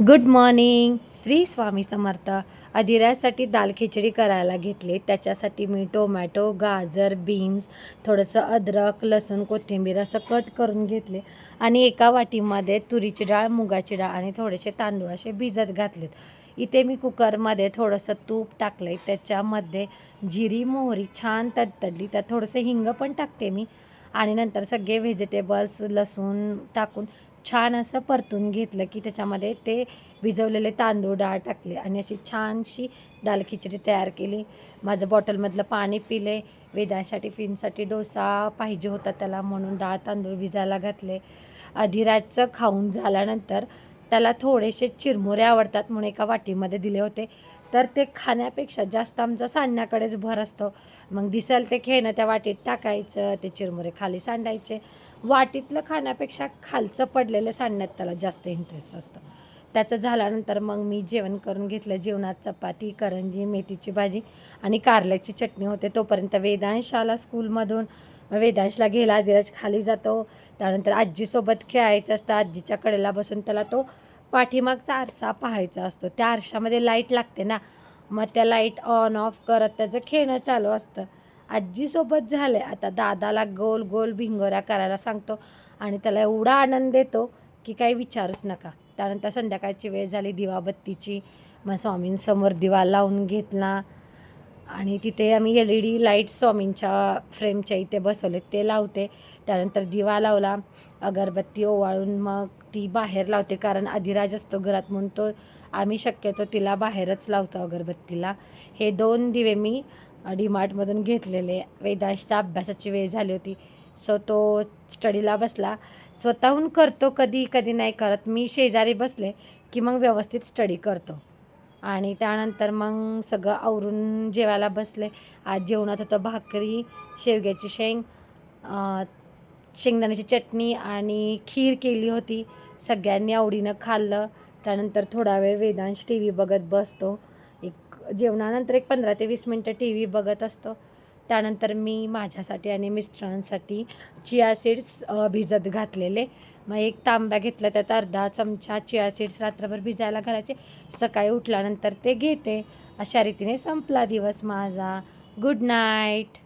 Good morning. Shri Swami Samarth. अधिरासाठी दाल खिचडी करायला घेतले. त्याच्यासाठी मी टोमॅटो, गाजर, बीन्स, थोडंसं अद्रक, लसूण, कोथिंबीर असं कट करून घेतले आणि एका वाटीमध्ये तुरीची डाळ, मुगाची डाळ आणि थोडेसे तांदूळ असे भिजत घातलेत. इथे मी कुकरमध्ये थोडंसं तूप टाकलं, त्याच्यामध्ये जिरी मोहरी छान तडतडली, त्यात थोडंसं हिंग पण टाकते मी आणि नंतर सगळे व्हेजिटेबल्स लसूण टाकून छान असं परतून घेतलं की त्याच्यामध्ये ते भिजवलेले तांदूळ डाळ टाकले आणि अशी छानशी दाल खिचडी तयार केली. माझं बॉटलमधलं पाणी पिले. वेदांसाठी टिफिनसाठी डोसा पाहिजे होता त्याला, म्हणून डाळ तांदूळ भिजायला घातले. अधिराजचं खाऊन झाल्यानंतर त्याला थोडेसे चिरमुरे आवडतात म्हणून एका वाटीमध्ये दिले होते. तर ते खाण्यापेक्षा जास्त आमचा सांडण्याकडेच भर असतो. मग दिसेल ते खेळणं त्या वाटीत टाकायचं, ते चिरमुरे खाली सांडायचे. वाटीतलं खाण्यापेक्षा खालचं पडलेलं सांडण्यात त्याला जास्त इंटरेस्ट असतं. त्याचं झाल्यानंतर मग मी जेवण करून घेतलं. जेवणात चपाती, करंजी, मेथीची भाजी आणि कारल्याची चटणी होते. तोपर्यंत वेदांश आला स्कूलमधून. वेदांशला घ्यायला अधिराज खाली जातो. त्यानंतर आजीसोबत खेळायचं असतं. आजीच्या कडेला बसून त्याला तो पाठीमागचा आरसा पाहायचा असतो. त्या आरशामध्ये लाईट लागते ना, मग त्या लाईट ऑन ऑफ करत त्याचं खेळणं चालू असतं. आजीसोबत झालं आहे आता दादाला गोल गोल भिंगोऱ्या करायला सांगतो आणि त्याला एवढा आनंद देतो की काही विचारूच नका. त्यानंतर संध्याकाळची वेळ झाली दिवाबत्तीची. मग स्वामींसमोर दिवा लावून घेतला आणि तिथे आम्ही LED लाईट्स स्वामींच्या फ्रेमच्या इथे बसवले ते लावते. त्यानंतर दिवा लावला, अगरबत्ती ओवाळून मग ती बाहेर लावते, कारण अधिराज असतो घरात म्हणून तो आम्ही शक्यतो तिला बाहेरच लावतो अगरबत्तीला. हे 2 दिवे मी डीमार्टमधून घेतलेले. वेदांशच्या अभ्यासाची वेळ झाली होती, सो तो स्टडीला बसला. स्वतःहून करतो, कधी कधी नाही करत. मी शेजारी बसले की मग व्यवस्थित स्टडी करतो. आणि त्यानंतर मग सगळं आवरून जेवायला बसले. आज जेवणात होतं भाकरी, शेवग्याची शेंग, शेंगदाण्याची चटणी आणि खीर केली होती. सगळ्यांनी आवडीनं खाल्लं. त्यानंतर थोडा वेळ वेदांश TV बघत बसतो. जेवणानंतर 15 ते 20 मिनटं TV बघत असतो. त्यानंतर मी माझ्यासाठी आणि मिस्टरांसाठी चिया सीड्स भिजत घातलेले. मग एक तांब्या घेतला, त्यात अर्धा चमचा चिया सीड्स रात्रभर भिजायला घालायचे. सकाळी उठल्यानंतर ते घेते. अशा रीतीने संपला दिवस माझा. Good night.